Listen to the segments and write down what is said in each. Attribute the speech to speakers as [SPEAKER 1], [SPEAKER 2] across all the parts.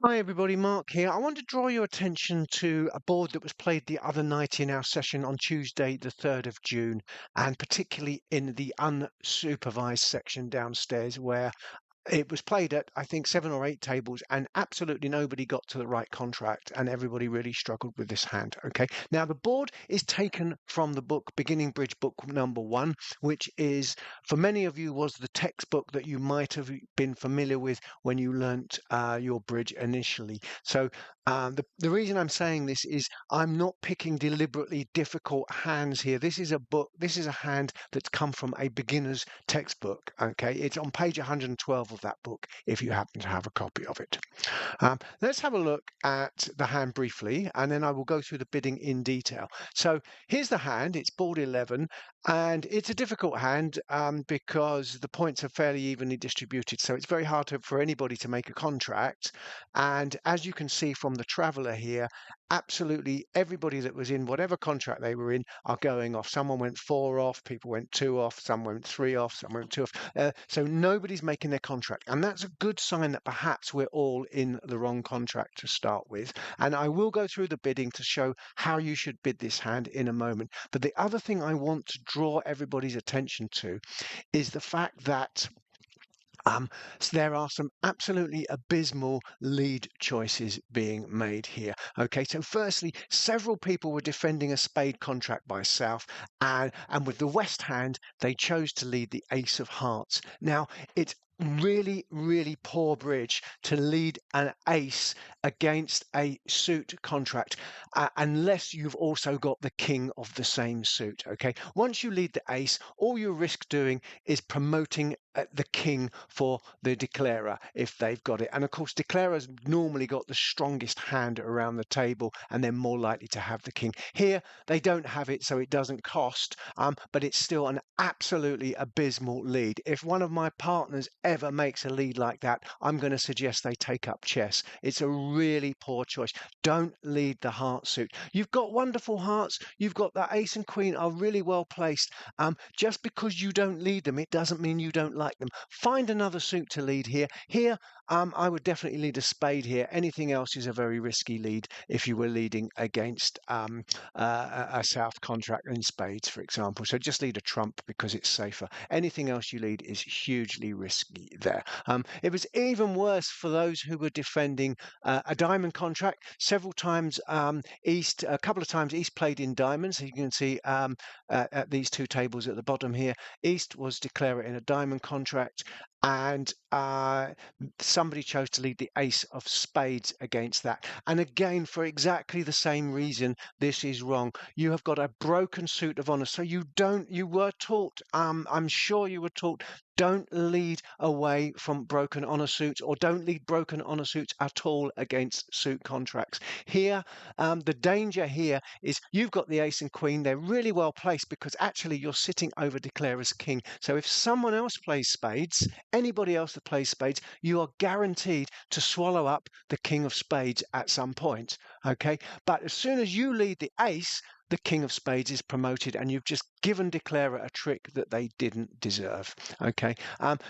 [SPEAKER 1] Hi everybody, Mark here. I want to draw your attention to a board that was played the other night in our session on Tuesday, the 3rd of June, and particularly in the unsupervised section downstairs where it was played at, I think, 7 or 8 tables, and absolutely nobody got to the right contract, and everybody really struggled with this hand. Okay, now the board is taken from the book Beginning Bridge book number 1, which is, for many of you, was the textbook that you might have been familiar with when you learnt your bridge initially. So the reason I'm saying this is I'm not picking deliberately difficult hands here. This is a book, this is a hand that's come from a beginner's textbook. Okay, it's on page 112 of that book if you happen to have a copy of it. Let's have a look at the hand briefly, and then I will go through the bidding in detail. So here's the hand. It's board 11, and it's a difficult hand because the points are fairly evenly distributed. So it's very hard for anybody to make a contract. And as you can see from the traveller here, absolutely everybody that was in whatever contract they were in are going off. Someone went 4 off, people went 2 off, some went 3 off, some went 2 off. So nobody's making their contract. And that's a good sign that perhaps we're all in the wrong contract to start with. And I will go through the bidding to show how you should bid this hand in a moment. But the other thing I want to draw everybody's attention to is the fact that there are some absolutely abysmal lead choices being made here. Okay, so firstly, several people were defending a spade contract by South, and with the West hand, they chose to lead the Ace of Hearts. Now, it's really, really poor bridge to lead an ace against a suit contract unless you've also got the king of the same suit. Okay, once you lead the ace, all you risk doing is promoting the king for the declarer if they've got it. And of course, declarers normally got the strongest hand around the table and they're more likely to have the king. Here, they don't have it, so it doesn't cost, but it's still an absolutely abysmal lead. If one of my partners ever makes a lead like that, I'm going to suggest they take up chess. It's a really poor choice. Don't lead the heart suit. You've got wonderful hearts. You've got the ace and queen are really well placed. Just because you don't lead them, it doesn't mean you don't like them. Find another suit to lead here. Here, I would definitely lead a spade here. Anything else is a very risky lead if you were leading against a South contract in spades, for example. So just lead a trump because it's safer. Anything else you lead is hugely risky there. It was even worse for those who were defending a diamond contract. Several times East, a couple of times East played in diamonds. So you can see at these two tables at the bottom here, East was declarer in a diamond contract, and somebody chose to lead the ace of spades against that. And again, for exactly the same reason, this is wrong. You have got a broken suit of honor. So you were taught, I'm sure you were taught, don't lead away from broken honor suits, or don't lead broken honor suits at all against suit contracts. Here, the danger here is you've got the ace and queen. They're really well placed because actually you're sitting over declarer's king. So if someone else plays spades, anybody else that plays spades, you are guaranteed to swallow up the king of spades at some point. Okay, but as soon as you lead the ace, the king of spades is promoted, and you've just given declarer a trick that they didn't deserve. Okay,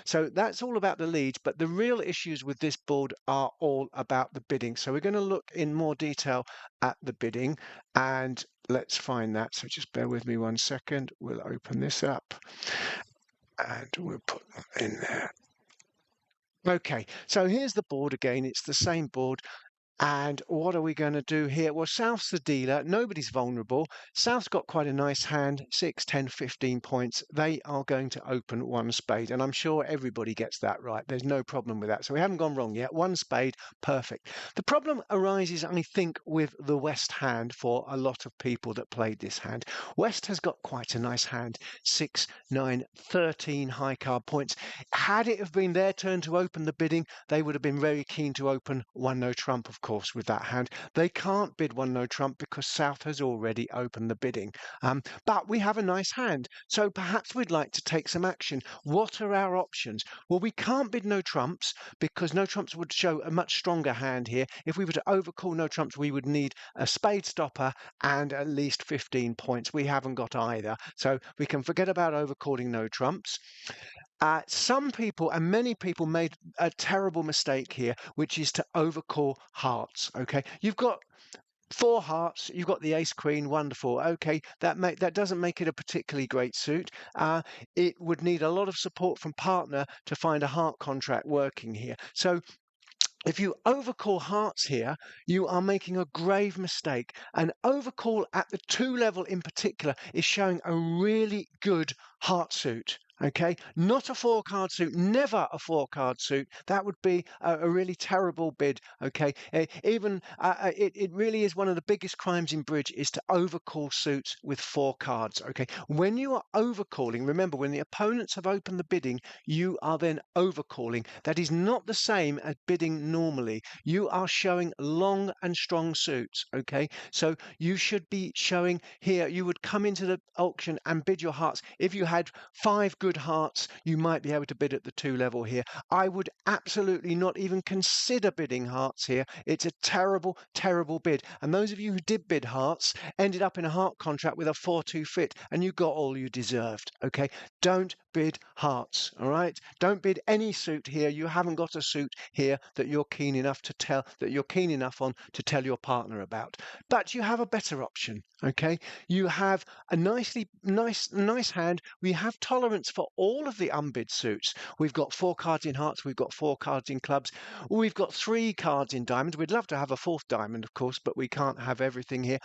[SPEAKER 1] so that's all about the leads, but the real issues with this board are all about the bidding. So we're going to look in more detail at the bidding, and let's find that. So just bear with me 1 second. We'll open this up and we'll put that in there. Okay, so here's the board again. It's the same board. And what are we going to do here? Well, South's the dealer. Nobody's vulnerable. South's got quite a nice hand, 6, 10, 15 points. They are going to open one spade. And I'm sure everybody gets that right. There's no problem with that. So we haven't gone wrong yet. One spade, perfect. The problem arises, I think, with the West hand for a lot of people that played this hand. West has got quite a nice hand, 6, 9, 13 high card points. Had it have been their turn to open the bidding, they would have been very keen to open one no trump, of course, with that hand. They can't bid one no trump because South has already opened the bidding. But we have a nice hand, so perhaps we'd like to take some action. What are our options? Well, we can't bid no trumps because no trumps would show a much stronger hand here. If we were to overcall no trumps, we would need a spade stopper and at least 15 points. We haven't got either, so we can forget about overcalling no trumps. Some people and many people made a terrible mistake here, which is to overcall hearts. Okay, you've got four hearts, you've got the ace queen, wonderful. Okay, that doesn't make it a particularly great suit. It would need a lot of support from partner to find a heart contract working here. So if you overcall hearts here, you are making a grave mistake. An overcall at the 2 level in particular is showing a really good heart suit. Okay, not a 4-card suit, never a 4-card suit. That would be a really terrible bid. Okay, it really is one of the biggest crimes in bridge is to overcall suits with 4 cards. Okay, when you are overcalling, remember when the opponents have opened the bidding, you are then overcalling. That is not the same as bidding normally. You are showing long and strong suits. Okay, so you should be showing here. You would come into the auction and bid your hearts. If you had 5 good hearts, you might be able to bid at the 2 level here. I would absolutely not even consider bidding hearts here. It's a terrible, terrible bid. And those of you who did bid hearts ended up in a heart contract with a 4-2 fit, and you got all you deserved. Okay, don't bid hearts. All right, don't bid any suit here. You haven't got a suit here that you're keen enough on to tell your partner about. But you have a better option. Okay, you have a nice hand. We have tolerance for all of the unbid suits. We've got 4 cards in hearts, we've got 4 cards in clubs, we've got 3 cards in diamonds. We'd love to have a 4th diamond, of course, but we can't have everything here.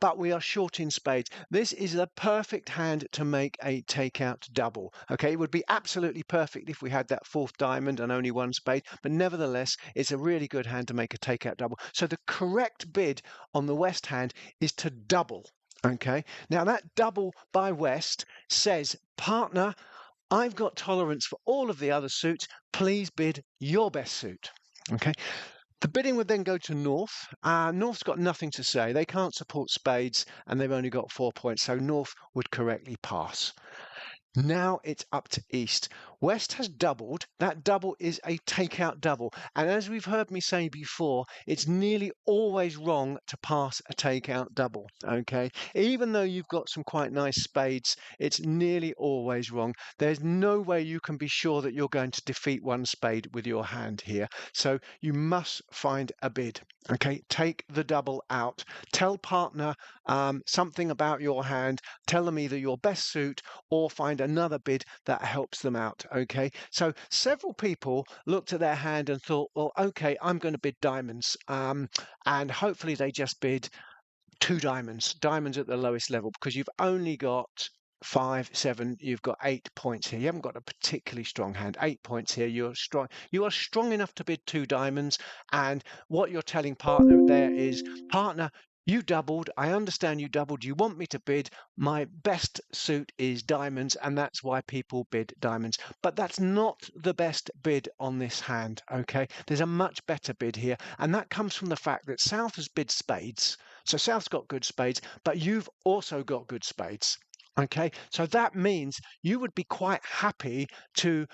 [SPEAKER 1] But we are short in spades. This is the perfect hand to make a takeout double. Okay, it would be absolutely perfect if we had that 4th diamond and only 1 spade, but nevertheless, it's a really good hand to make a takeout double. So the correct bid on the West hand is to double. Okay, now that double by West says, partner, I've got tolerance for all of the other suits. Please bid your best suit. Okay. The bidding would then go to North. North's got nothing to say. They can't support spades and they've only got 4 points. So North would correctly pass. Now it's up to East. West has doubled. That double is a takeout double. And as we've heard me say before, it's nearly always wrong to pass a takeout double. Okay. Even though you've got some quite nice spades, it's nearly always wrong. There's no way you can be sure that you're going to defeat 1 spade with your hand here. So you must find a bid. Okay. Take the double out. Tell partner something about your hand. Tell them either your best suit or find another bid that helps them out. Okay, so several people looked at their hand and thought, well, okay, I'm going to bid diamonds, and hopefully they just bid 2 diamonds at the lowest level, because you've only got 5, 7, you've got 8 points here. You haven't got a particularly strong hand. 8 points here. You are strong enough to bid 2 diamonds. And what you're telling partner there is, partner, you doubled. I understand you doubled. You want me to bid. My best suit is diamonds, and that's why people bid diamonds. But that's not the best bid on this hand. Okay, there's a much better bid here, and that comes from the fact that South has bid spades. So South's got good spades, but you've also got good spades. Okay, so that means you would be quite happy to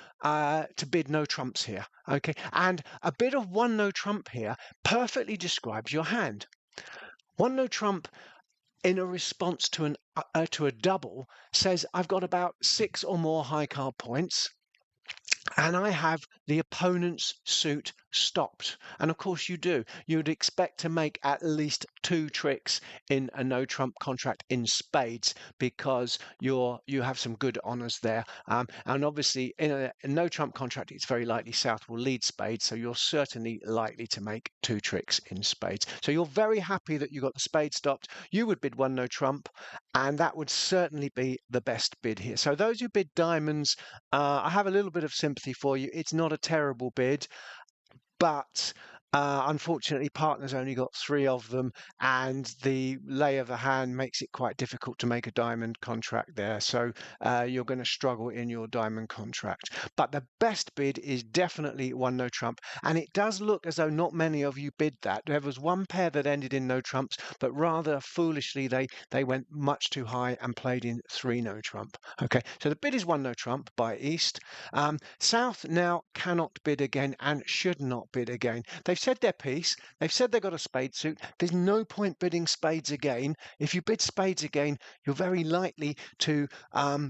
[SPEAKER 1] bid no trumps here. Okay, and a bid of 1 no trump here perfectly describes your hand. 1 no trump in a response to a double says I've got about 6 or more high card points, and I have the opponent's suit stopped. And of course you do. You'd expect to make at least 2 tricks in a no trump contract in spades, because you have some good honors there. And obviously in a no trump contract, it's very likely South will lead spades, so you're certainly likely to make 2 tricks in spades. So you're very happy that you got the spade stopped. You would bid 1 no trump, and that would certainly be the best bid here. So those who bid diamonds, I have a little bit of sympathy for you. It's not a terrible bid, but unfortunately, partner's only got 3 of them, and the lay of the hand makes it quite difficult to make a diamond contract there. So you're going to struggle in your diamond contract. But the best bid is definitely 1 no trump, and it does look as though not many of you bid that. There was 1 pair that ended in no trumps, but rather foolishly they went much too high and played in 3 no trump. Okay, so the bid is 1 no trump by East. South now cannot bid again and should not bid again. They've they've said their piece. They've said they've got a spade suit. There's no point bidding spades again. If you bid spades again, you're very likely to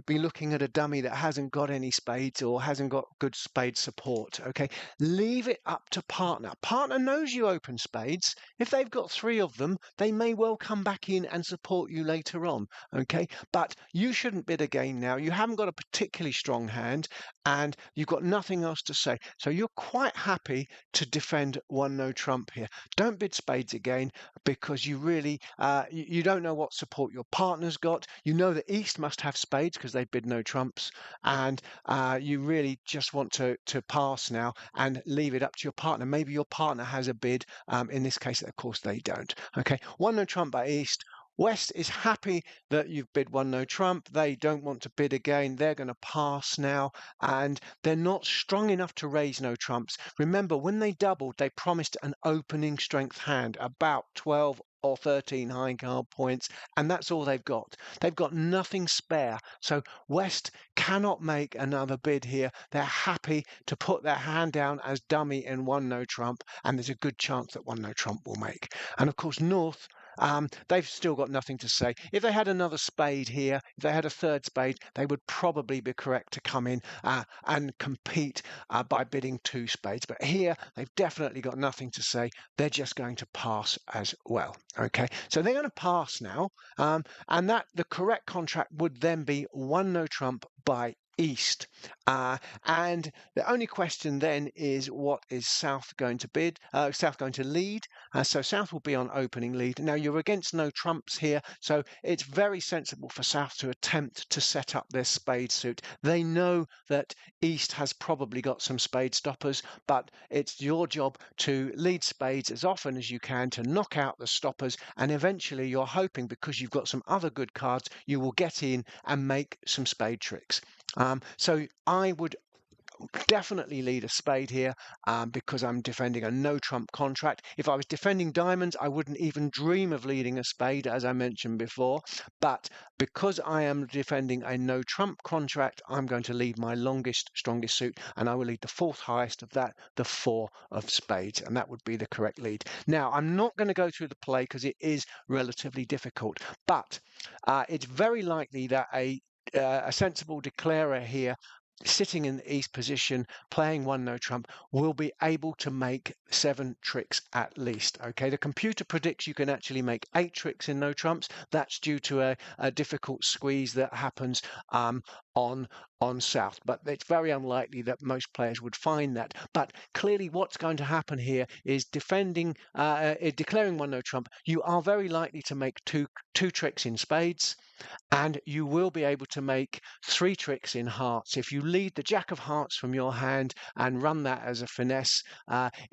[SPEAKER 1] be looking at a dummy that hasn't got any spades or hasn't got good spade support. Okay, leave it up to partner. Partner knows you open spades. If they've got 3 of them, they may well come back in and support you later on. Okay, but you shouldn't bid again now. You haven't got a particularly strong hand and you've got nothing else to say. So you're quite happy to defend one no trump here. Don't bid spades again because you really you don't know what support your partner's got. You know that East must have spades because they bid no trumps, and you really just want to pass now and leave it up to your partner. Maybe your partner has a bid. In this case, of course, they don't. Okay, one no trump by East. West is happy that you've bid one no trump. They don't want to bid again. They're going to pass now, and they're not strong enough to raise no trumps. Remember, when they doubled, they promised an opening strength hand, about 12 or 13 high card points, and that's all they've got. They've got nothing spare. So West cannot make another bid here. They're happy to put their hand down as dummy in one no trump, and there's a good chance that one no trump will make. And of course, North, they've still got nothing to say. If they had another spade here, if they had a third spade, they would probably be correct to come in and compete by bidding 2 spades. But here, they've definitely got nothing to say. They're just going to pass as well. Okay, so they're going to pass now, and that the correct contract would then be one no trump by East. And the only question then is, what is South going to bid? South going to lead? So South will be on opening lead. Now you're against no trumps here, so it's very sensible for South to attempt to set up their spade suit. They know that East has probably got some spade stoppers, but it's your job to lead spades as often as you can to knock out the stoppers, and eventually you're hoping, because you've got some other good cards, you will get in and make some spade tricks. So I would definitely lead a spade here because I'm defending a no trump contract. If I was defending diamonds, I wouldn't even dream of leading a spade, as I mentioned before. But because I am defending a no trump contract, I'm going to lead my longest, strongest suit, and I will lead the 4th highest of that, the 4 of spades, and that would be the correct lead. Now, I'm not going to go through the play because it is relatively difficult, but it's very likely that a sensible declarer here, sitting in the East position, playing one no trump, will be able to make 7 tricks at least. Okay, the computer predicts you can actually make 8 tricks in no trumps. That's due to a difficult squeeze that happens on South, but it's very unlikely that most players would find that. But clearly what's going to happen here is declaring one no trump, you are very likely to make two tricks in spades, and you will be able to make 3 tricks in hearts. If you lead the jack of hearts from your hand and run that as a finesse,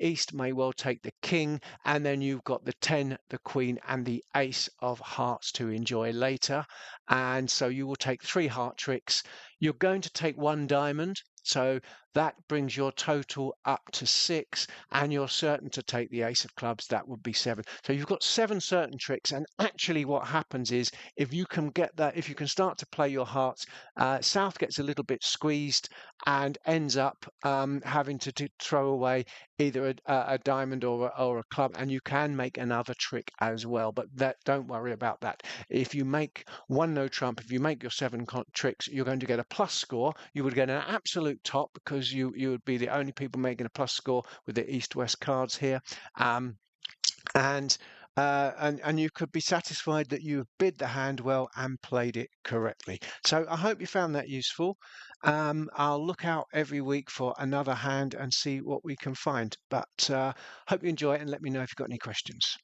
[SPEAKER 1] East may well take the king, and then you've got the 10, the queen, and the ace of hearts to enjoy later. And so you will take 3 heart tricks. You're going to take 1 diamond, so that brings your total up to 6, and you're certain to take the ace of clubs. That would be 7. So you've got 7 certain tricks, and actually what happens is, if you can get that, if you can start to play your hearts, South gets a little bit squeezed and ends up having to throw away either a diamond or a club, and you can make another trick as well. But don't worry about that. If you make one no trump, if you make your 7 tricks, you're going to get a plus score. You would get an absolute top because you would be the only people making a plus score with the East-West cards here. And you could be satisfied that you bid the hand well and played it correctly. So I hope you found that useful. I'll look out every week for another hand and see what we can find. But hope you enjoy it, and let me know if you've got any questions.